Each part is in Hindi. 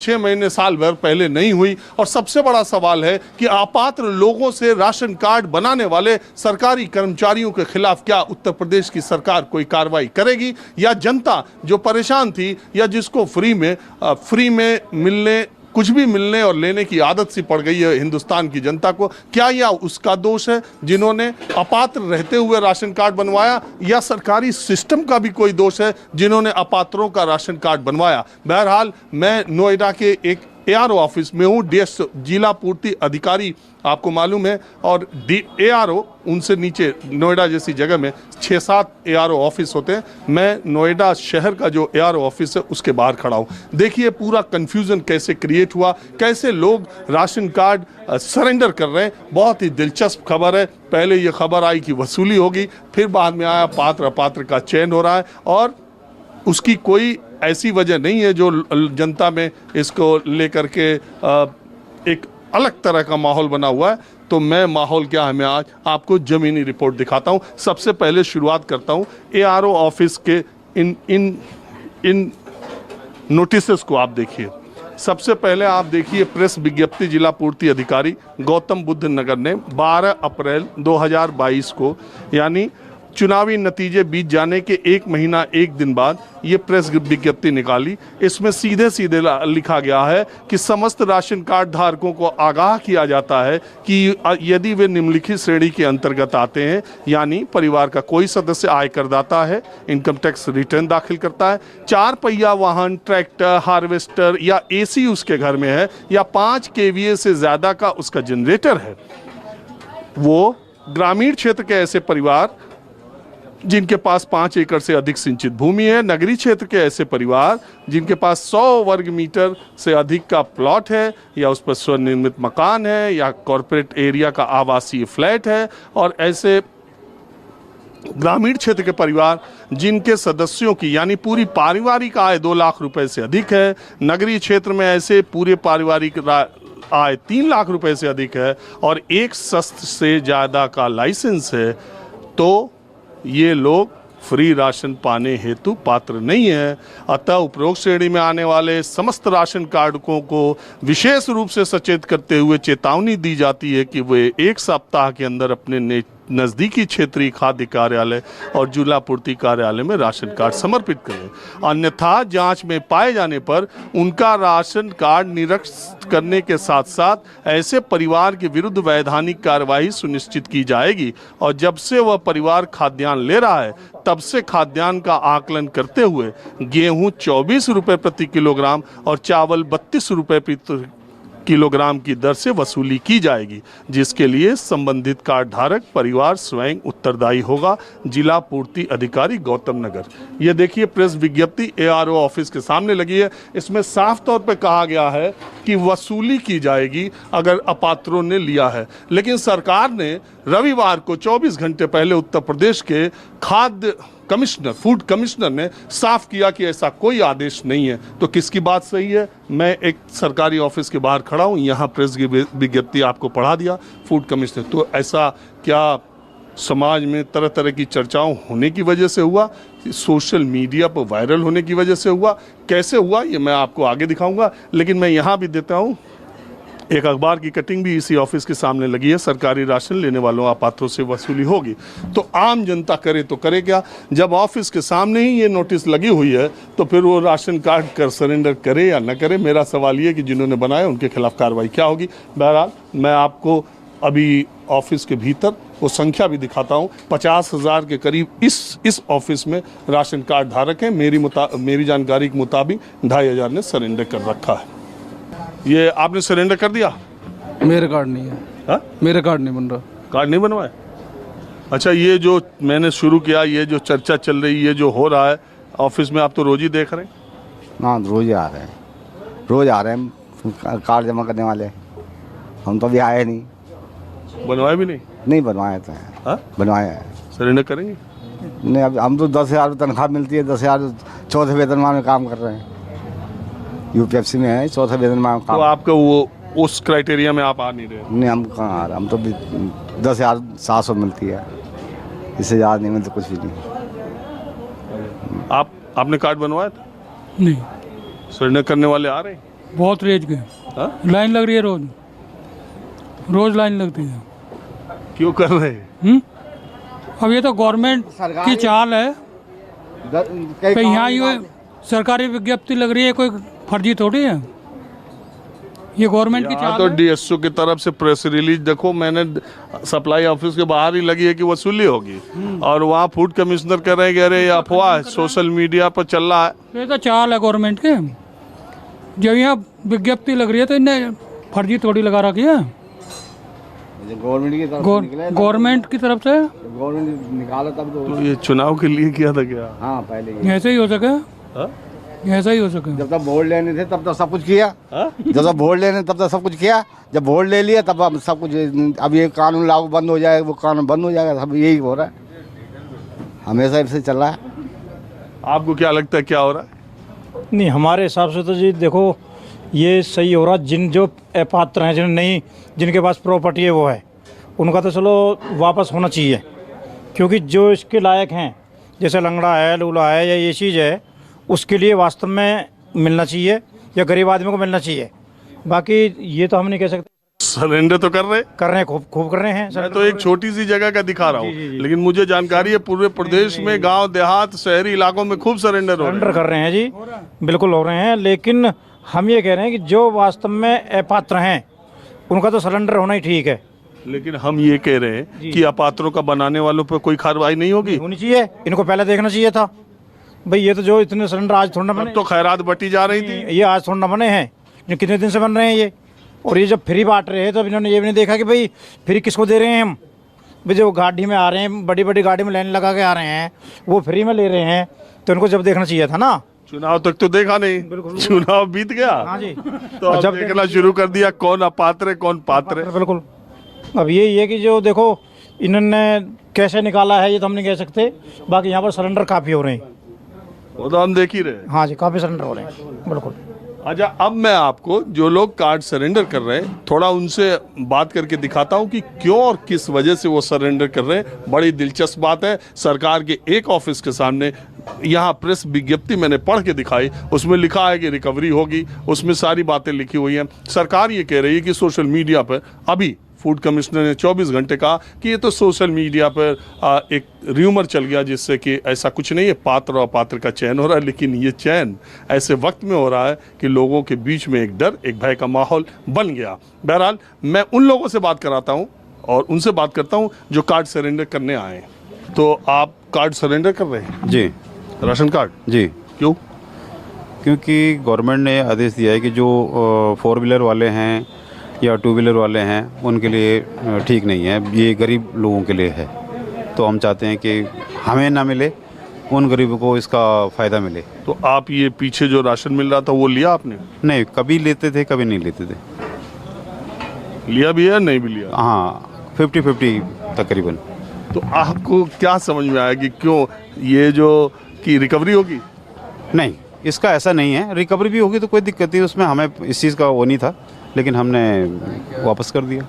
6 महीने साल भर पहले नहीं हुई। और सबसे बड़ा सवाल है कि अपात्र लोगों से राशन कार्ड बनाने वाले सरकारी कर्मचारियों के खिलाफ क्या उत्तर प्रदेश की सरकार कोई कार्रवाई करेगी, या जनता जो परेशान थी या जिसको फ्री में मिलने कुछ भी मिलने और लेने की आदत सी पड़ गई है हिंदुस्तान की जनता को, क्या यह उसका दोष है जिन्होंने अपात्र रहते हुए राशन कार्ड बनवाया, या सरकारी सिस्टम का भी कोई दोष है जिन्होंने अपात्रों का राशन कार्ड बनवाया। बहरहाल मैं नोएडा के एक ARO ऑफिस में हूँ। DS जिला पूर्ति अधिकारी आपको मालूम है, और ARO उनसे नीचे नोएडा जैसी जगह में 6-7 ARO ऑफिस होते हैं। मैं नोएडा शहर का जो ARO ऑफिस है उसके बाहर खड़ा हूँ। देखिए पूरा कन्फ्यूज़न कैसे क्रिएट हुआ, कैसे लोग राशन कार्ड सरेंडर कर रहे हैं। बहुत ही दिलचस्प खबर है। पहले ये खबर आई कि वसूली होगी, फिर बाद में आया पात्र अपात्र का चयन हो रहा है, और उसकी कोई ऐसी वजह नहीं है जो जनता में इसको लेकर के एक अलग तरह का माहौल बना हुआ है। तो मैं माहौल क्या है मैं आज आपको ज़मीनी रिपोर्ट दिखाता हूं। सबसे पहले शुरुआत करता हूं ARO ऑफिस के इन नोटिसेस को आप देखिए। सबसे पहले आप देखिए प्रेस विज्ञप्ति जिला पूर्ति अधिकारी गौतम बुद्ध नगर ने 12 अप्रैल 2022 को, यानी चुनावी नतीजे बीत जाने के 1 महीना 1 दिन बाद ये प्रेस विज्ञप्ति निकाली। इसमें सीधे सीधे लिखा गया है कि समस्त राशन कार्ड धारकों को आगाह किया जाता है कि यदि वे निम्नलिखित श्रेणी के अंतर्गत आते हैं, यानी परिवार का कोई सदस्य आयकरदाता है, इनकम टैक्स रिटर्न दाखिल करता है, 4 पहिया वाहन, ट्रैक्टर, हार्वेस्टर या AC उसके घर में है, या 5 KVA से ज़्यादा का उसका जनरेटर है, वो ग्रामीण क्षेत्र के ऐसे परिवार जिनके पास 5 एकड़ से अधिक सिंचित भूमि है, नगरीय क्षेत्र के ऐसे परिवार जिनके पास 100 वर्ग मीटर से अधिक का प्लॉट है, या उस पर स्वनिर्मित मकान है, या कॉरपोरेट एरिया का आवासीय फ्लैट है, और ऐसे ग्रामीण क्षेत्र के परिवार जिनके सदस्यों की यानी पूरी पारिवारिक आय 2 लाख रुपए से अधिक है, नगरीय क्षेत्र में ऐसे पूरे पारिवारिक आय 3 लाख रुपए से अधिक है, और एक शस्त्र से ज़्यादा का लाइसेंस है, तो ये लोग फ्री राशन पाने हेतु पात्र नहीं है। अतः उपरोक्त श्रेणी में आने वाले समस्त राशन कार्डकों को विशेष रूप से सचेत करते हुए चेतावनी दी जाती है कि वे 1 सप्ताह के अंदर अपने नज़दीकी क्षेत्रीय खाद्य कार्यालय और जिला पूर्ति कार्यालय में राशन कार्ड समर्पित करें। अन्यथा जांच में पाए जाने पर उनका राशन कार्ड निरस्त करने के साथ साथ ऐसे परिवार के विरुद्ध वैधानिक कार्यवाही सुनिश्चित की जाएगी। और जब से वह परिवार खाद्यान्न ले रहा है तब से खाद्यान्न का आकलन करते हुए गेहूं 24 रुपये प्रति किलोग्राम और चावल 32 रुपये प्रति किलोग्राम की दर से वसूली की जाएगी, जिसके लिए संबंधित कार्ड धारक परिवार स्वयं उत्तरदायी होगा। जिला पूर्ति अधिकारी गौतम नगर। ये देखिए प्रेस विज्ञप्ति ARO ऑफिस के सामने लगी है। इसमें साफ तौर पे कहा गया है कि वसूली की जाएगी अगर अपात्रों ने लिया है, लेकिन सरकार ने रविवार को 24 घंटे पहले उत्तर प्रदेश के खाद्य कमिश्नर, फूड कमिश्नर ने साफ किया कि ऐसा कोई आदेश नहीं है। तो किसकी बात सही है? मैं एक सरकारी ऑफिस के बाहर खड़ा हूँ, यहाँ प्रेस की विज्ञप्ति आपको पढ़ा दिया फूड कमिश्नर। तो ऐसा क्या समाज में तरह तरह की चर्चाओं होने की वजह से हुआ, सोशल मीडिया पर वायरल होने की वजह से हुआ, कैसे हुआ ये मैं आपको आगे दिखाऊंगा। लेकिन मैं यहाँ भी देता हूँ एक अखबार की कटिंग भी इसी ऑफिस के सामने लगी है। सरकारी राशन लेने वालों अपात्रों से वसूली होगी। तो आम जनता करे तो करे क्या? जब ऑफिस के सामने ही ये नोटिस लगी हुई है तो फिर वो राशन कार्ड कर सरेंडर करे या न करे। मेरा सवाल ये कि जिन्होंने बनाया उनके खिलाफ कार्रवाई क्या होगी। बहरहाल मैं आपको अभी ऑफिस के भीतर वो संख्या भी दिखाता हूँ। 50,000 के करीब इस ऑफिस में राशन कार्ड धारक हैं। मेरी जानकारी के मुताबिक 2,500 ने सरेंडर कर रखा है। ये आपने सरेंडर कर दिया? मेरे कार्ड नहीं है। हा? मेरे कार्ड नहीं बन रहा। कार्ड नहीं बनवाए? अच्छा, ये जो मैंने शुरू किया, ये जो चर्चा चल रही, ये जो हो रहा है ऑफिस में, आप तो रोज ही देख रहे हैं? हाँ, रोज ही आ रहे हैं, रोज आ रहे हैं कार्ड जमा करने वाले। हम तो अभी आए नहीं। बनवाए भी नहीं? नहीं बनवाए तो हैं। बनवाए हैं। सरेंडर करेंगे? नहीं, अब हम तो 10,000 तनख्वाह मिलती है, 10,000 चौथे वेतनमान में काम कर रहे हैं। UPFC में है, चौथा वेतनमान काम। तो आपका वो उस क्राइटेरिया में आप आ नहीं रहे? नहीं, हम कहाँ आ रहे, हम तो 10,700 मिलती है, इससे ज़्यादा नहीं मिलती कुछ भी नहीं। आपने कार्ड बनवाया था? नहीं। सरेंडर करने वाले आ रहे हैं? बहुत रेज के हाँ? लाइन लग रही है, रोज लाइन लगती है। क्यों कर रहे हैं? अब ये तो गवर्नमेंट की चाल है कि यहाँ ये सरकारी विज्ञप्ति लग रही है, कोई फर्जी थोड़ी है, ये गवर्नमेंट की यहाँ चाल तो है। डीएसओ की तरफ से प्रेस रिलीज देखो, मैंने सप्लाई ऑफिस के बाहर ही लगी है कि वसूली होगी, और वहाँ फूड कमिश्नर कह रहे हैं कि अरे ये अफवाह है, सोशल मीडिया पर चल रहा है। ये तो चाल है गवर्नमेंट के, जब यहाँ विज्ञप्ति लग रही है तो इन्हें फर्जी थोड़ी लगा रखी है। गवर्नमेंट की तरफ से निकले, गवर्नमेंट की तरफ से गवर्नमेंट निकाला तब तो ये चुनाव के लिए किया था क्या? हाँ पहले ही। ऐसे ही हो सके, हाँ? ऐसा ही हो सके। जब तक वोट लेने थे तब तक सब कुछ किया, हाँ? जब तक वोट लेने तब तक सब कुछ किया, जब वोट ले लिया तब अब सब कुछ, अब ये कानून लागू बंद हो जाएगा, वो कानून बंद हो जाएगा, सब यही हो रहा है, हमेशा ऐसे चल रहा है। आपको क्या लगता है क्या हो रहा है? नहीं, हमारे हिसाब से तो जी देखो ये सही हो रहा, जो अपात्र हैं, जिनके पास प्रॉपर्टी है वो है, उनका तो चलो वापस होना चाहिए, क्योंकि जो इसके लायक हैं, जैसे लंगड़ा है, लूला है या ये चीज़ है, उसके लिए वास्तव में मिलना चाहिए या गरीब आदमी को मिलना चाहिए। बाकी ये तो हम नहीं कह सकते। सरेंडर तो कर रहे हैं, खूब कर रहे हैं। मैं तो एक छोटी सी जगह का दिखा रहा हूँ, लेकिन मुझे जानकारी है पूरे प्रदेश में गांव देहात शहरी इलाकों में खूब सरेंडर कर रहे हैं जी, बिल्कुल हो रहे हैं। लेकिन हम ये कह रहे हैं कि जो वास्तव में अपात्र हैं उनका तो सरेंडर होना ही ठीक है। लेकिन हम ये कह रहे हैं कि अपात्रों का बनाने वालों पर कोई कार्रवाई नहीं होगी, होनी चाहिए, इनको पहले देखना चाहिए था भाई। ये तो जो इतने सिलेंडर आज थोड़ा बने, तो खैरात बटी जा रही थी, ये आज थोड़ा बने हैं, कितने दिन से बन रहे हैं ये। और ये जब फ्री बांट रहे हैं तो इन्होंने ये भी नहीं देखा कि भाई फ्री किसको दे रहे हैं हम। भाई जो गाड़ी में आ रहे हैं, बड़ी बड़ी गाड़ी में लाइन लगा के आ रहे हैं, वो फ्री में ले रहे हैं, तो इनको जब देखना चाहिए था ना। चुनाव तक तो देखा नहीं, चुनाव बीत गया। हाँ जी, तो अब जब देखना शुरू कर दिया कौन अपात्र है कौन पात्र है। बिल्कुल। अब यही है कि जो देखो इन्होंने कैसे निकाला है ये तो हम नहीं कह सकते। बाकी यहाँ पर सरेंडर काफ़ी हो रहे हैं, वो तो हम देख ही रहे। हाँ जी, काफ़ी सरेंडर हो रहे हैं, बिल्कुल। अच्छा, अब मैं आपको जो लोग कार्ड सरेंडर कर रहे हैं थोड़ा उनसे बात करके दिखाता हूं कि क्यों और किस वजह से वो सरेंडर कर रहे हैं। बड़ी दिलचस्प बात है, सरकार के एक ऑफिस के सामने यहाँ प्रेस विज्ञप्ति मैंने पढ़ के दिखाई, उसमें लिखा है कि रिकवरी होगी, उसमें सारी बातें लिखी हुई हैं। सरकार ये कह रही है कि सोशल मीडिया पर अभी फूड कमिश्नर ने 24 घंटे कहा कि ये तो सोशल मीडिया पर एक र्यूमर चल गया, जिससे कि ऐसा कुछ नहीं है, पात्र और अपात्र का चयन हो रहा है। लेकिन ये चयन ऐसे वक्त में हो रहा है कि लोगों के बीच में एक डर, एक भय का माहौल बन गया। बहरहाल मैं उन लोगों से बात कराता हूँ और उनसे बात करता हूँ जो कार्ड सरेंडर करने आए हैं। तो आप कार्ड सरेंडर कर रहे हैं? जी। Ration card? जी। क्यों? क्योंकि गवर्नमेंट ने आदेश दिया है कि जो 4 व्हीलर वाले हैं या 2 व्हीलर वाले हैं उनके लिए ठीक नहीं है, ये गरीब लोगों के लिए है। तो हम चाहते हैं कि हमें ना मिले, उन गरीबों को इसका फ़ायदा मिले। तो आप ये पीछे जो राशन मिल रहा था वो लिया आपने? नहीं, कभी लेते थे कभी नहीं लेते थे। लिया भी है नहीं भी लिया? हाँ, 50-50 तकरीबन। तो आपको क्या समझ में आया कि क्यों ये जो कि रिकवरी होगी? नहीं, इसका ऐसा नहीं है, रिकवरी भी होगी तो कोई दिक्कत नहीं, उसमें हमें इस चीज़ का वो नहीं था, लेकिन हमने वापस कर दिया।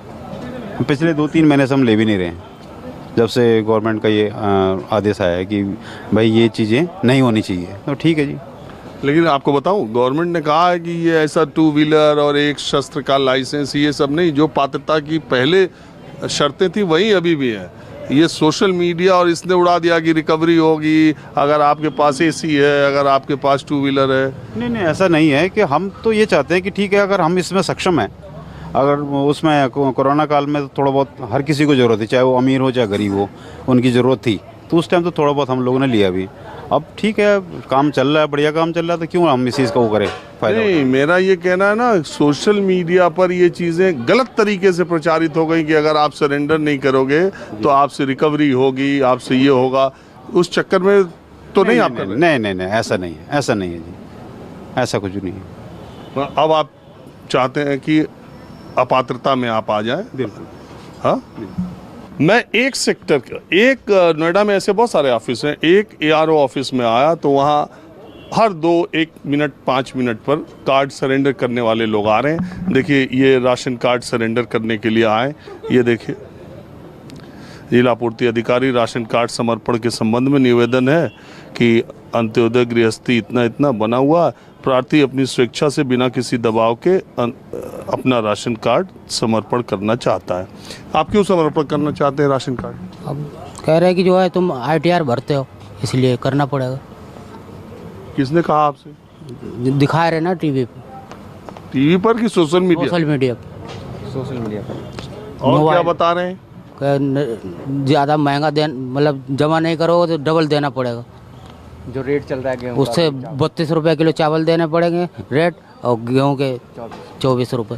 पिछले 2-3 महीने से हम ले भी नहीं रहे हैं, जब से गवर्नमेंट का ये आदेश आया है कि भाई ये चीज़ें नहीं होनी चाहिए। तो ठीक है जी। लेकिन आपको बताऊं, गवर्नमेंट ने कहा है कि ये ऐसा 2 व्हीलर और एक शस्त्र का लाइसेंस ये सब नहीं, जो पात्रता की पहले शर्तें थी वही अभी भी है। ये सोशल मीडिया और इसने उड़ा दिया कि रिकवरी होगी अगर आपके पास एसी है, अगर आपके पास 2 व्हीलर है। नहीं, ऐसा नहीं है कि हम तो ये चाहते हैं कि ठीक है, अगर हम इसमें सक्षम हैं, अगर उसमें कोरोना काल में तो थोड़ा बहुत हर किसी को ज़रूरत थी, चाहे वो अमीर हो चाहे गरीब हो, उनकी ज़रूरत थी, तो उस टाइम तो थोड़ा बहुत हम लोगों ने लिया भी। अब ठीक है, काम चल रहा है, बढ़िया काम चल रहा है, तो क्यों हम इस चीज़ का वो करें, फ़ायदा। नहीं, मेरा ये कहना है ना, सोशल मीडिया पर ये चीज़ें गलत तरीके से प्रचारित हो गई कि अगर आप सरेंडर नहीं करोगे तो आपसे रिकवरी होगी, आपसे ये होगा, उस चक्कर में तो नहीं आप कर रहे? नहीं, ऐसा नहीं है, ऐसा नहीं है जी, ऐसा कुछ नहीं है। अब आप चाहते हैं कि अपात्रता में आप आ जाएं? बिल्कुल। हाँ, मैं एक सेक्टर, एक नोएडा में ऐसे बहुत सारे ऑफिस हैं, एक ARO ऑफिस में आया तो वहाँ हर 1 मिनट 5 मिनट पर कार्ड सरेंडर करने वाले लोग आ रहे हैं। देखिए, ये राशन कार्ड सरेंडर करने के लिए आए, ये देखिए, जिला पूर्ति अधिकारी, राशन कार्ड समर्पण के संबंध में निवेदन है कि अंत्योदय गृहस्थी इतना इतना बना हुआ, प्रार्थी अपनी स्वेच्छा से बिना किसी दबाव के अपना राशन कार्ड समर्पण करना चाहता है। आप क्यों समर्पण करना चाहते हैं राशन कार्ड? अब कह रहे हैं कि जो है तुम ITR भरते हो इसलिए करना पड़ेगा। किसने कहा आपसे? दिखा रहे ना टीवी पर कि सोशल मीडिया? सोशल मीडिया और क्या मोबाइल। बता रहे हैं? ज़्यादा महंगा मतलब जमा नहीं करोगे तो डबल देना पड़ेगा। जो रेट चल रहा है गेहूं उससे 32 रुपये किलो चावल देने पड़ेंगे रेट, और गेहूँ के 24 रुपये।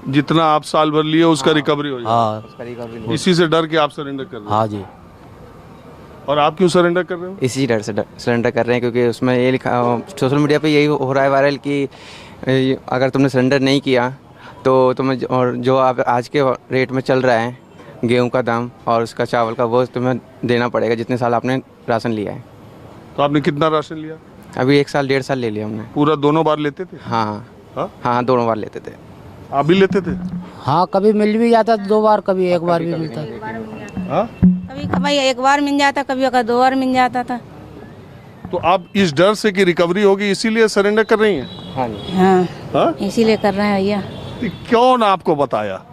जितना आप साल भर लिए उसका रिकवरी हो जाए। हाँ इसी से डर के आप सरेंडर कर रहे हैं। हाँ जी। और आप क्यों सरेंडर कर रहे हो? इसी डर से सरेंडर कर रहे हैं, क्योंकि उसमें ये लिखा सोशल मीडिया पे यही हो रहा है वायरल कि अगर तुमने सरेंडर नहीं किया तो तुम्हें, और जो आप आज के रेट में चल रहा है गेहूं का दाम और उसका चावल का, वो तुम्हें देना पड़ेगा जितने साल आपने राशन लिया है। तो आपने कितना राशन लिया? अभी 1 साल 1.5 साल ले लिया हमने। पूरा दोनों बार लेते थे? हाँ, दोनों बार लेते थे। आप भी लेते थे? हाँ, कभी मिल भी जाता 2 बार, कभी 1 बार भी मिलता। हाँ? कभी 1 बार मिल जाता, कभी 2 बार मिल जाता था। तो आप इस डर से कि रिकवरी होगी इसीलिए सरेंडर कर रही हैं? हाँ जी। हाँ, इसीलिए कर रहे हैं भैया। तो कौन आपको बताया?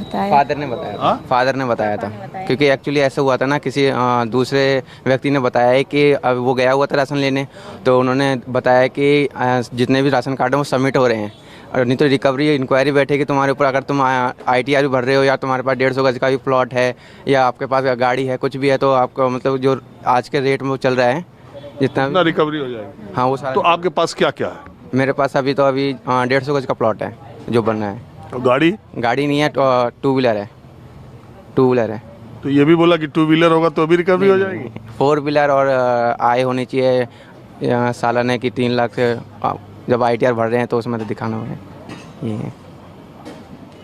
फादर ने बताया। फादर ने बताया था, क्योंकि एक्चुअली ऐसा हुआ था ना, किसी दूसरे व्यक्ति ने बताया है कि अब वो गया हुआ था राशन लेने, तो उन्होंने बताया कि जितने भी राशन कार्ड हैं वो सबमिट हो रहे हैं, और नहीं तो रिकवरी इंक्वायरी बैठेगी तुम्हारे ऊपर। अगर तुम ITR भी भर रहे हो या तुम्हारे पास 150 गज का भी प्लॉट है या आपके पास गाड़ी है, कुछ भी है, तो आपका मतलब जो आज के रेट में वो चल रहा है जितना रिकवरी हो जाएगी। हाँ, वो सारा। तो आपके पास क्या क्या है? मेरे पास अभी 150 गज का प्लॉट है जो बनना है। तो गाड़ी नहीं है, 2 व्हीलर है। 2 व्हीलर है। तो ये भी बोला कि 2 व्हीलर होगा तो अभी रिकवरी हो जाएगी? 4 व्हीलर और आय होनी चाहिए सालाना की 3 लाख से। जब ITR भर रहे हैं तो उसमें तो दिखाना है ये।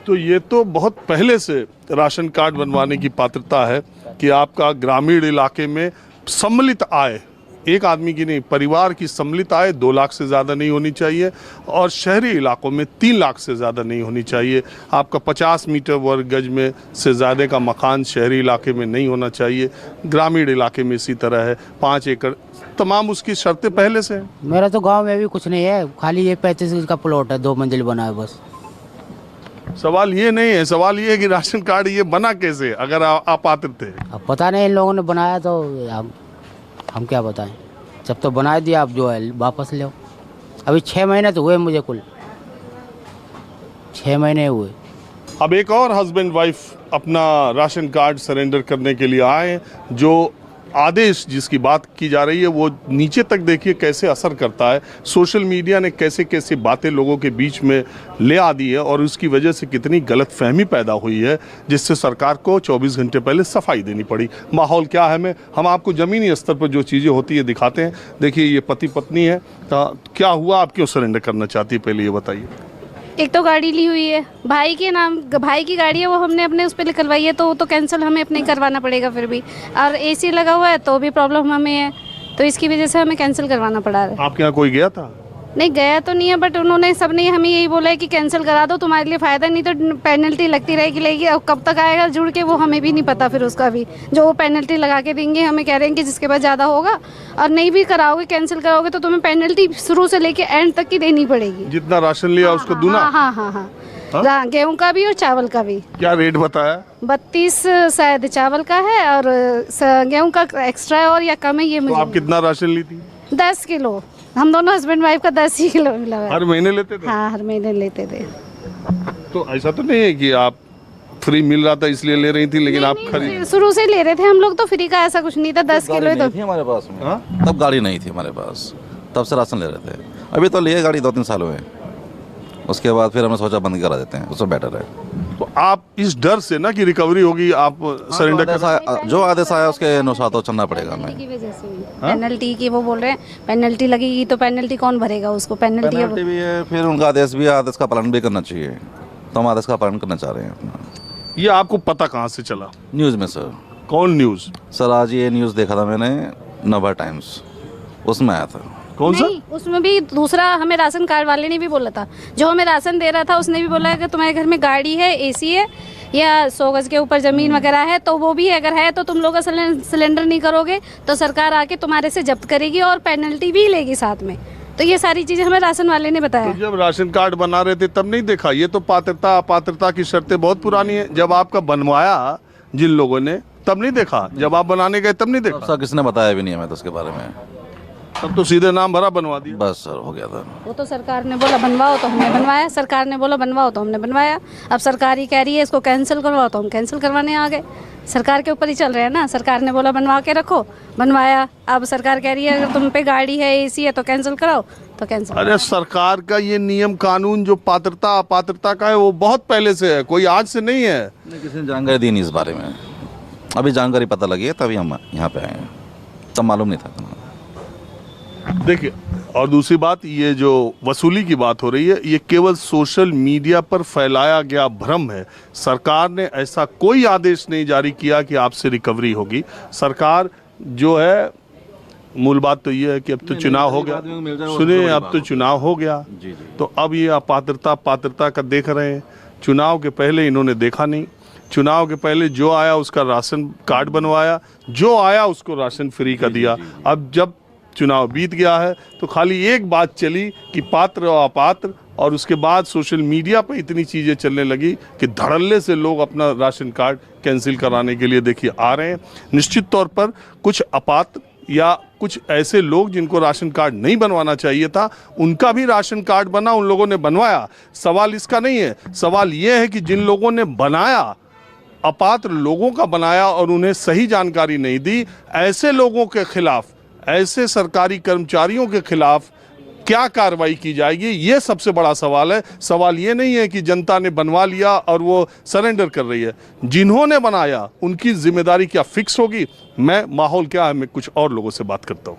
तो ये तो बहुत पहले से राशन कार्ड बनवाने की पात्रता है कि आपका ग्रामीण इलाके में सम्मिलित आय, एक आदमी की नहीं, परिवार की सम्मिलित आय 2 लाख से ज़्यादा नहीं होनी चाहिए, और शहरी इलाकों में 3 लाख से ज़्यादा नहीं होनी चाहिए। आपका 50 मीटर वर्ग गज में से ज़्यादा का मकान शहरी इलाके में नहीं होना चाहिए। ग्रामीण इलाके में इसी तरह है, 5 एकड़, तमाम उसकी शर्तें पहले से हैं। मेरा तो गांव में भी कुछ नहीं है, खाली ये 35 गज का प्लॉट है, 2 मंजिल बना है बस। सवाल ये नहीं है, सवाल ये है कि राशन कार्ड ये बना कैसे अगर आप पात्र थे? अब पता नहीं इन लोगों ने बनाया, तो हम क्या बताएं। जब तो बना दिया, आप जो है वापस ले। अभी 6 महीने तो हुए मुझे, कुल 6 महीने हुए। अब एक और हस्बैंड वाइफ अपना राशन कार्ड सरेंडर करने के लिए आए। जो आदेश जिसकी बात की जा रही है वो नीचे तक देखिए कैसे असर करता है। सोशल मीडिया ने कैसे कैसे बातें लोगों के बीच में ले आ दी है, और उसकी वजह से कितनी गलतफहमी पैदा हुई है, जिससे सरकार को 24 घंटे पहले सफाई देनी पड़ी। माहौल क्या है, हम आपको ज़मीनी स्तर पर जो चीज़ें होती है दिखाते हैं। देखिए, ये पति पत्नी है, तो क्या हुआ, आप क्यों सरेंडर करना चाहती है, पहले ये बताइए। एक तो गाड़ी ली हुई है भाई के नाम, भाई की गाड़ी है, वो हमने अपने उस पर निकलवाई है, तो वो तो कैंसिल हमें अपने करवाना पड़ेगा फिर भी। और AC लगा हुआ है तो भी प्रॉब्लम हमें है, तो इसकी वजह से हमें कैंसिल करवाना पड़ा है। आपके यहाँ कोई गया था? नहीं, गया तो नहीं है, बट उन्होंने सबने हमें यही बोला है कि कैंसिल करा दो, तुम्हारे लिए फ़ायदा, नहीं तो पेनल्टी लगती रहेगी। और कब तक आएगा जुड़ के वो हमें भी नहीं पता। फिर उसका भी जो वो पेनल्टी लगा के देंगे, हमें कह रहे हैं कि जिसके पास ज़्यादा होगा, और नहीं भी कराओगे, कैंसिल कराओगे तो तुम्हें पेनल्टी शुरू से लेके एंड तक की देनी पड़ेगी। जितना राशन लिया उसको दूना? हाँ, गेहूँ का भी और चावल का भी। क्या रेट बताया? 32 शायद चावल का है, और गेहूँ का एक्स्ट्रा है, और या कम है ये तो मुझे। आप कितना राशन ली थी? 10 किलो। हम दोनों हस्बैंड वाइफ का 10 ही किलो मिला हुआ है। हर महीने लेते थे? हाँ, हर महीने लेते थे। तो ऐसा तो नहीं है कि आप फ्री मिल रहा था इसलिए ले रही थी, लेकिन आप खरीद शुरू से ले रहे थे हम लोग, तो फ्री का ऐसा कुछ नहीं था। 10 किलो नहीं थी हमारे पास में। तब गाड़ी नहीं थी हमारे पास, तब से राशन ले रहे थे। अभी तो लिए गाड़ी 2-3 साल हुए, उसके बाद फिर हमने सोचा बंद करा देते हैं, उससे बेटर है। तो आप इस डर से ना कि रिकवरी होगी, आप सरेंडर जो आदेश आया उसके अनुसार तो चलना पड़ेगा हमें। की वजह से पेनल्टी की वो बोल रहे हैं, पेनल्टी लगेगी तो पेनल्टी कौन भरेगा उसको? पेनल्टी भी है, फिर उनका आदेश भी है, आदेश का पालन भी करना चाहिए, तो हम आदेश का पालन करना चाह रहे हैं अपना। ये आपको पता कहाँ से चला? न्यूज़ में सर। कौन न्यूज़? सर आज ये न्यूज़ देखा था मैंने, नवा टाइम्स, उसमें आया था। कौन सा? नहीं, उसमें भी दूसरा हमें राशन कार्ड वाले ने भी बोला था, जो हमें राशन दे रहा था उसने भी बोला कि तुम्हारे घर में गाड़ी है, एसी है या 100 गज के ऊपर ज़मीन वगैरह है तो वो भी अगर है तो तुम लोग का सिलेंडर नहीं करोगे तो सरकार आके तुम्हारे से जब्त करेगी और पेनल्टी भी लेगी साथ में। तो ये सारी चीज़ें हमें राशन वाले ने बताया। तो जब राशन कार्ड बना रहे थे तब नहीं देखा? ये तो पात्रता अपात्रता की शर्तें बहुत पुरानी है। जब आपका बनवाया जिन लोगों ने तब नहीं देखा? जब आप बनाने गए तब नहीं देखा? सर किसने बताया भी नहीं हमें तो उसके बारे में। तब तो सीधे नाम भरा बनवा दिया। बस सर हो गया था। वो तो सरकार ने बोला बनवाओ तो हमने बनवाया, सरकार ने बोला बनवाओ तो हमने बनवाया। अब सरकार ही कह रही है इसको कैंसिल करवाओ तो हम कैंसिल करवाने आ गए। सरकार के ऊपर ही चल रहे हैं ना। सरकार ने बोला बनवा के रखो, बनवाया। अब सरकार कह रही है अगर तुम पे गाड़ी है, एसी है तो कैंसिल कराओ तो कैंसिल। अरे सरकार का ये नियम कानून जो पात्रता अपात्रता का है वो बहुत पहले से है, कोई आज से नहीं है। किसी ने जानकारी दी नहीं इस बारे में। अभी जानकारी पता लगी है तभी हम यहाँ पे आए हैं, तब मालूम नहीं था। देखिए, और दूसरी बात, ये जो वसूली की बात हो रही है ये केवल सोशल मीडिया पर फैलाया गया भ्रम है। सरकार ने ऐसा कोई आदेश नहीं जारी किया कि आपसे रिकवरी होगी। सरकार जो है, मूल बात तो ये है कि अब तो चुनाव हो गया। सुनिए, अब तो चुनाव हो गया तो अब ये अपात्रता पात्रता का देख रहे हैं। चुनाव के पहले इन्होंने देखा नहीं। चुनाव के पहले जो आया उसका राशन कार्ड बनवाया, जो आया उसको राशन फ्री का दिया। अब जब चुनाव बीत गया है तो खाली एक बात चली कि पात्र और अपात्र, और उसके बाद सोशल मीडिया पर इतनी चीज़ें चलने लगी कि धड़ल्ले से लोग अपना राशन कार्ड कैंसिल कराने के लिए देखिए आ रहे हैं। निश्चित तौर पर कुछ अपात्र या कुछ ऐसे लोग जिनको राशन कार्ड नहीं बनवाना चाहिए था उनका भी राशन कार्ड बना, उन लोगों ने बनवाया। सवाल इसका नहीं है, सवाल ये है कि जिन लोगों ने बनाया, अपात्र लोगों का बनाया और उन्हें सही जानकारी नहीं दी, ऐसे लोगों के खिलाफ, ऐसे सरकारी कर्मचारियों के खिलाफ क्या कार्रवाई की जाएगी, ये सबसे बड़ा सवाल है। सवाल ये नहीं है कि जनता ने बनवा लिया और वो सरेंडर कर रही है। जिन्होंने बनाया उनकी जिम्मेदारी क्या फिक्स होगी? मैं माहौल क्या है, मैं कुछ और लोगों से बात करता हूँ।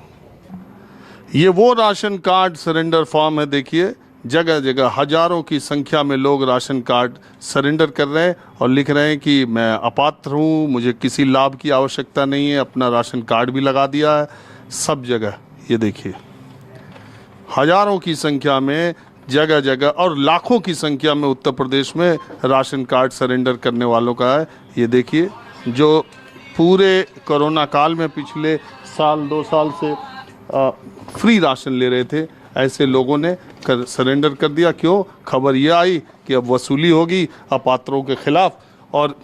ये वो राशन कार्ड सरेंडर फॉर्म है। देखिए, जगह जगह हजारों की संख्या में लोग राशन कार्ड सरेंडर कर रहे हैं और लिख रहे हैं कि मैं अपात्र हूँ, मुझे किसी लाभ की आवश्यकता नहीं है, अपना राशन कार्ड भी लगा दिया है। सब जगह ये देखिए, हजारों की संख्या में जगह जगह और लाखों की संख्या में उत्तर प्रदेश में राशन कार्ड सरेंडर करने वालों का है। ये देखिए, जो पूरे कोरोना काल में पिछले साल 2 साल से फ्री राशन ले रहे थे, ऐसे लोगों ने सरेंडर कर दिया। क्यों? खबर ये आई कि अब वसूली होगी अपात्रों के खिलाफ, और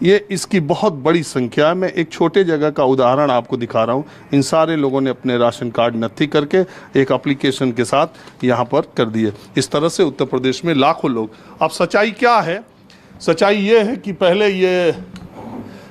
ये इसकी बहुत बड़ी संख्या है। मैं एक छोटे जगह का उदाहरण आपको दिखा रहा हूँ। इन सारे लोगों ने अपने राशन कार्ड नत्थी करके एक एप्लीकेशन के साथ यहाँ पर कर दिए। इस तरह से उत्तर प्रदेश में लाखों लोग। अब सच्चाई क्या है? सच्चाई ये है कि पहले ये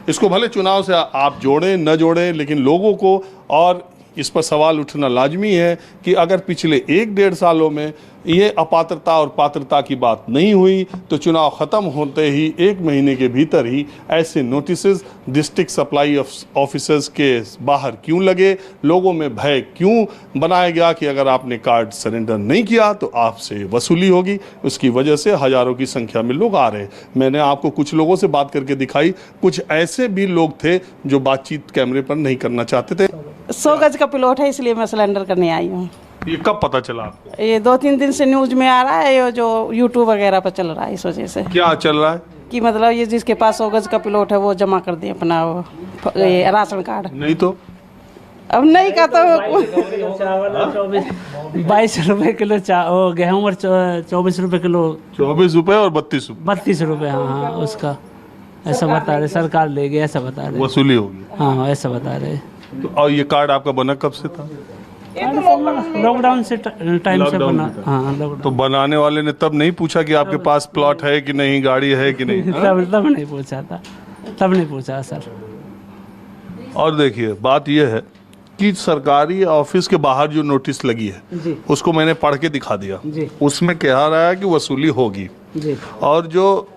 इसको भले चुनाव से आप जोड़ें न जोड़ें, लेकिन लोगों को और इस पर सवाल उठना लाजमी है कि अगर पिछले 1-1.5 सालों में ये अपात्रता और पात्रता की बात नहीं हुई तो चुनाव ख़त्म होते ही 1 महीने के भीतर ही ऐसे नोटिसेस डिस्ट्रिक्ट सप्लाई ऑफिसर्स के बाहर क्यों लगे? लोगों में भय क्यों बनाया गया कि अगर आपने कार्ड सरेंडर नहीं किया तो आपसे वसूली होगी? उसकी वजह से हज़ारों की संख्या में लोग आ रहे हैं। मैंने आपको कुछ लोगों से बात करके दिखाई, कुछ ऐसे भी लोग थे जो बातचीत कैमरे पर नहीं करना चाहते थे। 100 गज का प्लॉट है, इसलिए मैं सिलेंडर करने आई हूँ। ये कब पता चला आपको? ये 2-3 दिन से न्यूज में आ रहा है, ये जो यूट्यूब वगैरह पर चल रहा है। इस वजह से क्या चल रहा है कि मतलब ये जिसके पास 100 गज का प्लॉट है वो जमा कर दे अपना ये राशन कार्ड। नहीं तो अब नहीं का तो 22 रुपए किलो गेहूँ और 24 रुपए किलो। 24 रुपए और 32 रुपए। 32 रुपए, हाँ उसका ऐसा बता रहे, सरकार ले गई ऐसा बता रहे। वसूली होगी, हाँ ऐसा बता रहे। तो और ये कार्ड आपका बना कब से था? लॉकडाउन से टाइम से बना। हाँ, तो बनाने वाले ने तब नहीं पूछा कि आपके पास प्लॉट है कि नहीं, गाड़ी है कि नहीं? तब नहीं पूछा था, तब नहीं पूछा सर। और देखिए, बात यह है कि सरकारी ऑफिस के बाहर जो नोटिस लगी है उसको मैंने पढ़ के दिखा दिया। उसमें कह रहा है कि वसूली होगी। और जो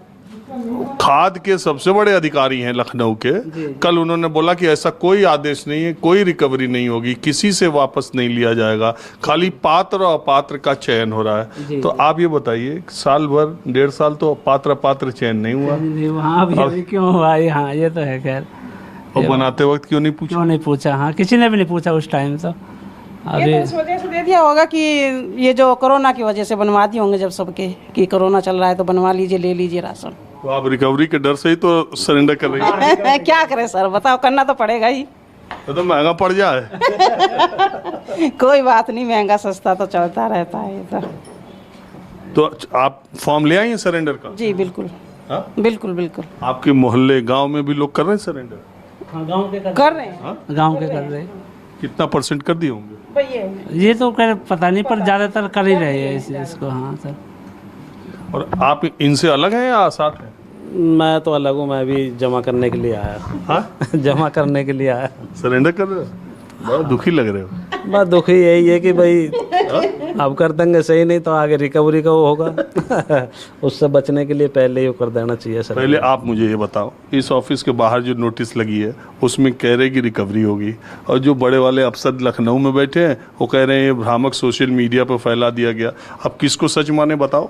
खाद के सबसे बड़े अधिकारी हैं लखनऊ के, कल उन्होंने बोला कि ऐसा कोई आदेश नहीं है, कोई रिकवरी नहीं होगी, किसी से वापस नहीं लिया जाएगा, खाली पात्र और अपात्र का चयन हो रहा है। तो आप ये बताइए, साल भर 1.5 साल तो पात्र अपात्र चयन नहीं हुआ, वहाँ भी क्यों हुआ? हाँ ये तो है। खैर और बनाते वक्त क्यों नहीं पूछा? क्यों नहीं पूछा? हाँ, किसी ने भी नहीं पूछा उस टाइम तो। अभी इस वजह से दे दिया होगा कि ये जो कोरोना की वजह से बनवा दिए होंगे, जब सबके कि कोरोना चल रहा है तो बनवा लीजिए, ले लीजिए राशन। तो आप रिकवरी के डर से ही तो सरेंडर कर रही हैं। क्या करें सर, बताओ, करना तो पड़ेगा ही। तो महंगा पड़ जाए। कोई बात नहीं, महंगा सस्ता तो चलता रहता है ये तो आप फॉर्म ले आई हैं सरेंडर का? जी बिल्कुल। हाँ? बिल्कुल बिल्कुल। आपके मोहल्ले गांव में भी लोग कर रहे हैं सरेंडर? हाँ, गाँव के कर रहे हैं। गाँव के कर रहे हैं। कितना % कर दिए होंगे? ये तो पता नहीं, पर ज़्यादातर कर ही रहे हैं इसको। हाँ सर। और आप इनसे अलग हैं या साथ हैं? मैं तो अलग हूँ, मैं भी जमा करने के लिए आया। हाँ? जमा करने के लिए आया। सरेंडर कर रहे हो? बहुत दुखी लग रहे हो। बस दुखी यही है कि भाई अब कर देंगे सही, नहीं तो आगे रिकवरी का वो होगा। उससे बचने के लिए पहले ही कर देना चाहिए सर। पहले आप मुझे ये बताओ, इस ऑफिस के बाहर जो नोटिस लगी है उसमें कह रहे कि रिकवरी होगी, और जो बड़े वाले अफसर लखनऊ में बैठे हैं वो कह रहे हैं ये भ्रामक सोशल मीडिया पर फैला दिया गया। अब किसको सच माने बताओ?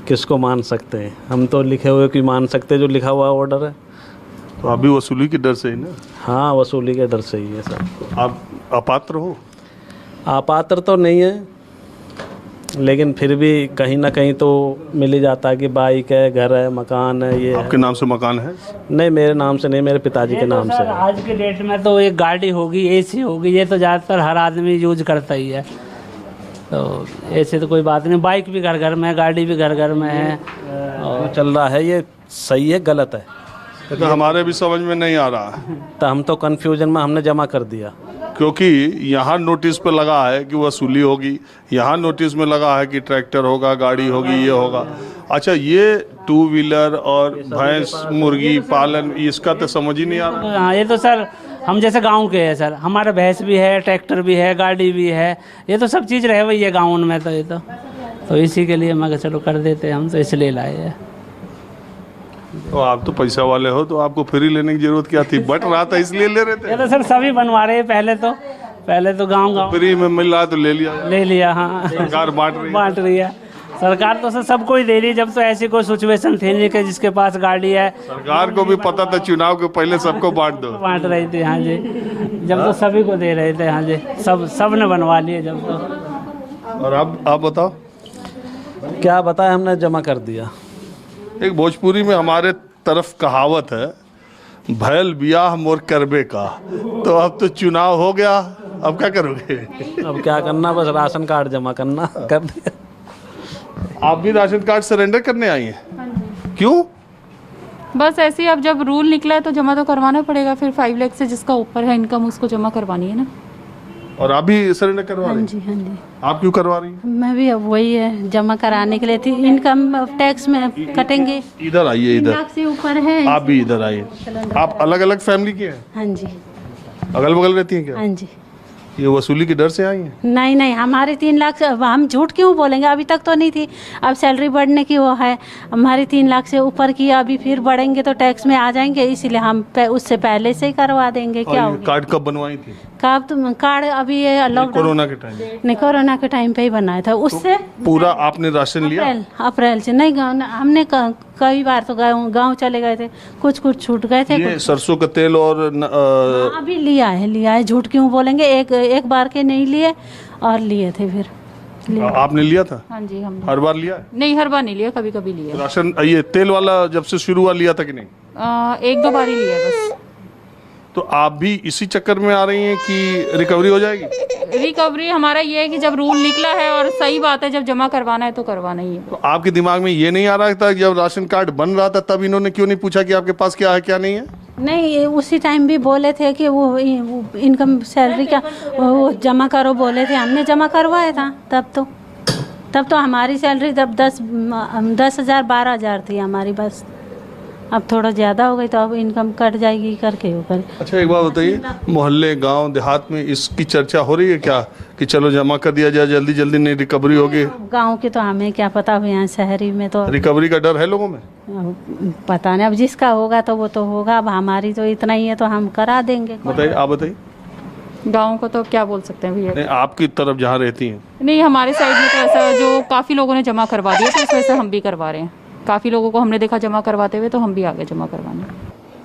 किसको मान सकते हैं? हम तो लिखे हुए की मान सकते हैं, जो लिखा हुआ ऑर्डर है। तो अभी वसूली के डर से ही ना? हाँ, वसूली के डर से ही है सर। आप अपात्र हो? अपात्र तो नहीं है, लेकिन फिर भी कहीं ना कहीं तो मिल ही जाता है कि बाइक है, घर है, मकान है। ये आपके नाम से मकान है? नहीं, मेरे नाम से नहीं, मेरे पिताजी के नाम से है। आज के डेट में तो एक गाड़ी होगी, AC होगी, ये तो ज़्यादातर हर आदमी यूज करता ही है। तो ऐसे तो कोई बात नहीं, बाइक भी घर घर में है, गाड़ी भी घर घर में है, और चल रहा है। ये सही है गलत है तो हमारे भी समझ में नहीं आ रहा है। तो हम तो कन्फ्यूजन में हमने जमा कर दिया, क्योंकि यहाँ नोटिस पे लगा है कि वसूली होगी, यहाँ नोटिस में लगा है कि ट्रैक्टर होगा, गाड़ी होगी, ये होगा। अच्छा, ये 2 व्हीलर और भैंस मुर्गी पालन, इसका तो समझ ही नहीं आ रहा। हाँ, ये तो सर हम जैसे गांव के हैं सर, हमारा भैंस भी है, ट्रैक्टर भी है, गाड़ी भी है, ये तो सब चीज़ रहे हुई है गाँव में। तो ये तो इसी के लिए मैं चलो कर देते, हम तो इसलिए लाए हैं। तो आप तो पैसा वाले हो, तो आपको फ्री लेने की जरूरत क्या थी? बट रहा था इसलिए ले रहे थे। ये तो सर सभी बनवा रहे हैं। पहले तो गांव फ्री में मिल रहा है तो ले लिया। हाँ, सरकार बांट रही है। सरकार तो सर सबको ही दे रही है। जब तो ऐसी कोई सिचुएशन थी नहीं कि जिसके पास गाड़ी है। सरकार को भी पता था चुनाव के पहले सबको बांट रही थी। हाँ जी, जब तो सभी को दे रहे थे। हाँ जी, सब ने बनवा लिए जब तो। और आप बताओ? क्या बताया, हमने जमा कर दिया। एक भोजपुरी में हमारे तरफ कहावत है, भैल बियाह मोर करबे का। तो अब तो चुनाव हो गया, अब क्या करोगे? अब क्या करना, बस राशन कार्ड जमा करना, कर दिया। आप भी राशन कार्ड सरेंडर करने आई हैं? क्यों? बस ऐसे ही, अब जब रूल निकला है तो जमा तो करवाना पड़ेगा। फिर 5 लाख से जिसका ऊपर है इनकम, उसको जमा करवानी है ना। और आप भी सरेंडर करवा रही हैं? हाँ जी, हाँ जी। आप क्यों करवा रही हैं? मैं भी अब वही है, जमा कराने के लिए थी। इनकम टैक्स में कटेंगे। इधर आइए, 3 लाख से ऊपर है। आप भी इधर आइए। आप अलग अलग फैमिली के हैं? हाँ जी। अगल बगल रहती हैं क्या? हाँ जी। ये वसूली के डर से आई हैं? नहीं, हमारे 3 लाख से, हम झूठ क्यों बोलेंगे, अभी तक तो नहीं थी। अब सैलरी बढ़ने की वो है, हमारी 3 लाख से ऊपर की, अभी फिर बढ़ेंगे तो टैक्स में आ जाएंगे, इसीलिए हम उससे पहले से ही करवा देंगे। क्या हो? कार्ड कब बनवाई थी? कार्ड अभी ये लॉकडाउन, कोरोना के टाइम? नहीं, कोरोना के टाइम पे ही बनाया था। उससे पूरा आपने राशन लिया? अप्रैल से नहीं, हमने कई बार तो गाँव चले गए थे, कुछ छूट गए थे। ये सरसों का तेल और अभी लिया है, झूठ क्यों बोलेंगे। एक बार के नहीं लिए और लिए थे फिर। आपने लिया था? हाँ जी, हम हर बार लिया? नहीं, हर बार नहीं लिया, कभी कभी लिया राशन। ये तेल वाला जब से शुरू हुआ लिया था कि नहीं? 1-2 बार ही लिया बस। तो आप भी इसी चक्कर में आ रही हैं कि रिकवरी हो जाएगी? रिकवरी हमारा ये है कि जब रूल निकला है और सही बात है, जब जमा करवाना है तो करवाना ही है। तो आपके दिमाग में ये नहीं आ रहा था जब राशन कार्ड बन रहा था तब इन्होंने क्यों नहीं पूछा कि आपके पास क्या है क्या नहीं है? नहीं, उसी टाइम भी बोले थे कि वो इनकम सैलरी का वो जमा करो बोले थे, हमने जमा करवाया था। तब तो हमारी सैलरी जब 10,000 12,000 थी हमारी बस। अब थोड़ा ज़्यादा हो गई तो अब इनकम कट जाएगी करके ऊपर। अच्छा, एक बात बताइए, मोहल्ले गांव देहात में इसकी चर्चा हो रही है क्या कि चलो जमा कर दिया जाए, जल्दी जल्दी नहीं रिकवरी होगी? गांव के तो हमें क्या पता, हो यहाँ शहरी में तो रिकवरी का डर है लोगों में? पता नहीं, अब जिसका होगा तो वो तो होगा। अब हमारी तो इतना ही है तो हम करा देंगे। बताइए, आप बताइए। गाँव को तो क्या बोल सकते हैं भैया? नहीं, आपकी तरफ जहाँ रहती हैं? नहीं, हमारे साइड में तो ऐसा जो काफ़ी लोगों ने जमा करवा दिया तो इस वजह से हम भी करवा रहे हैं। काफ़ी लोगों को हमने देखा जमा करवाते हुए, तो हम भी आगे जमा करवाने।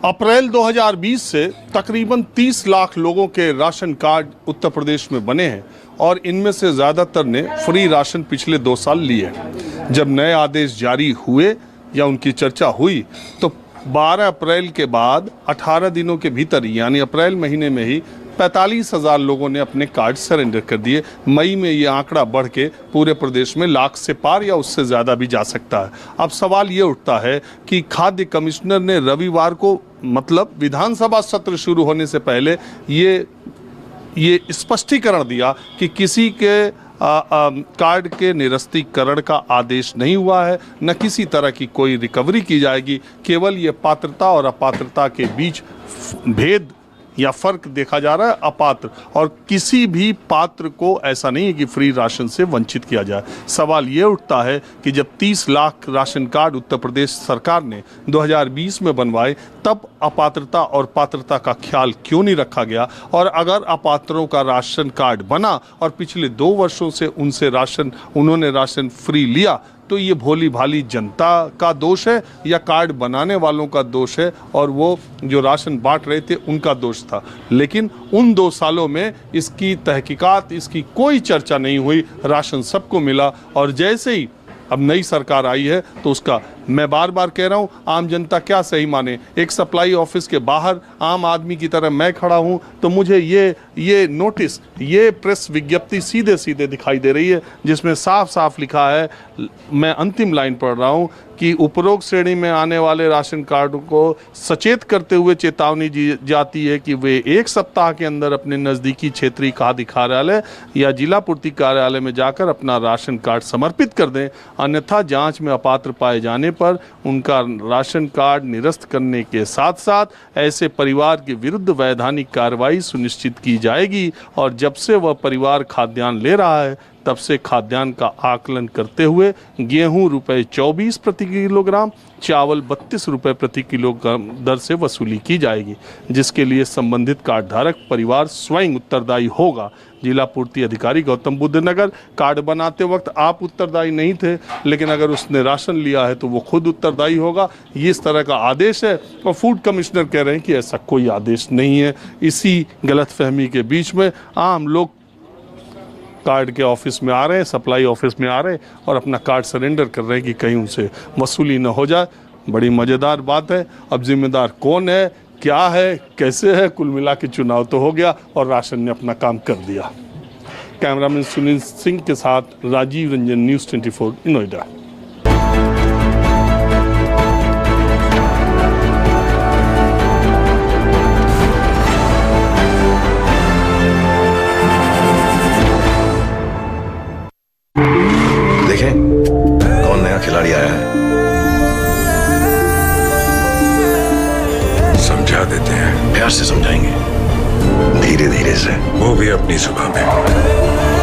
अप्रैल 2020 से तकरीबन 30 लाख लोगों के राशन कार्ड उत्तर प्रदेश में बने हैं और इनमें से ज़्यादातर ने फ्री राशन पिछले 2 साल लिए हैं। जब नए आदेश जारी हुए या उनकी चर्चा हुई तो 12 अप्रैल के बाद 18 दिनों के भीतर यानी अप्रैल महीने में ही 45,000 लोगों ने अपने कार्ड सरेंडर कर दिए। मई में ये आंकड़ा बढ़ के पूरे प्रदेश में लाख से पार या उससे ज़्यादा भी जा सकता है। अब सवाल ये उठता है कि खाद्य कमिश्नर ने रविवार को मतलब विधानसभा सत्र शुरू होने से पहले ये स्पष्टीकरण दिया कि किसी के कार्ड के निरस्तीकरण का आदेश नहीं हुआ है, न किसी तरह की कोई रिकवरी की जाएगी। केवल ये पात्रता और अपात्रता के बीच भेद या फर्क देखा जा रहा है। अपात्र और किसी भी पात्र को ऐसा नहीं है कि फ्री राशन से वंचित किया जाए। सवाल ये उठता है कि जब 30 लाख राशन कार्ड उत्तर प्रदेश सरकार ने 2020 में बनवाए तब अपात्रता और पात्रता का ख्याल क्यों नहीं रखा गया? और अगर अपात्रों का राशन कार्ड बना और पिछले 2 वर्षों से उन्होंने राशन फ्री लिया तो ये भोली भाली जनता का दोष है या कार्ड बनाने वालों का दोष है और वो जो राशन बांट रहे थे उनका दोष था? लेकिन उन 2 सालों में इसकी तहकीकात, इसकी कोई चर्चा नहीं हुई। राशन सबको मिला और जैसे ही अब नई सरकार आई है तो उसका मैं बार बार कह रहा हूँ, आम जनता क्या सही माने। एक सप्लाई ऑफिस के बाहर आम आदमी की तरह मैं खड़ा हूँ तो मुझे ये नोटिस, ये प्रेस विज्ञप्ति सीधे सीधे दिखाई दे रही है जिसमें साफ साफ लिखा है, मैं अंतिम लाइन पढ़ रहा हूँ कि उपरोक्त श्रेणी में आने वाले राशन कार्ड को सचेत करते हुए चेतावनी दी जाती है कि वे 1 सप्ताह के अंदर अपने नज़दीकी क्षेत्रीय खाद्य कार्यालय या जिला पूर्ति कार्यालय में जाकर अपना राशन कार्ड समर्पित कर दें, अन्यथा जांच में अपात्र पाए जाने पर उनका राशन कार्ड निरस्त करने के साथ साथ ऐसे परिवार के विरुद्ध वैधानिक कार्रवाई सुनिश्चित की जाएगी। और जब से वह परिवार खाद्यान्न ले रहा है तब से खाद्यान्न का आकलन करते हुए गेहूं ₹24 प्रति किलोग्राम, चावल 32 रुपये प्रति किलोग्राम दर से वसूली की जाएगी, जिसके लिए संबंधित कार्ड धारक परिवार स्वयं उत्तरदायी होगा। जिला पूर्ति अधिकारी गौतम बुद्ध नगर, कार्ड बनाते वक्त आप उत्तरदायी नहीं थे, लेकिन अगर उसने राशन लिया है तो वो खुद उत्तरदायी होगा। ये इस तरह का आदेश है और फूड कमिश्नर कह रहे हैं कि ऐसा कोई आदेश नहीं है। इसी गलतफहमी के बीच में आम लोग कार्ड के ऑफिस में आ रहे हैं, सप्लाई ऑफिस में आ रहे हैं और अपना कार्ड सरेंडर कर रहे हैं कि कहीं उनसे वसूली न हो जाए। बड़ी मज़ेदार बात है। अब जिम्मेदार कौन है, क्या है, कैसे है, कुल मिला के चुनाव तो हो गया और राशन ने अपना काम कर दिया। कैमरामैन सुनील सिंह के साथ राजीव रंजन, न्यूज़ 24 नोएडा। कौन नया खिलाड़ी आया है, समझा देते हैं। प्यार से समझाएंगे, धीरे धीरे से, वो भी अपनी सुबह में।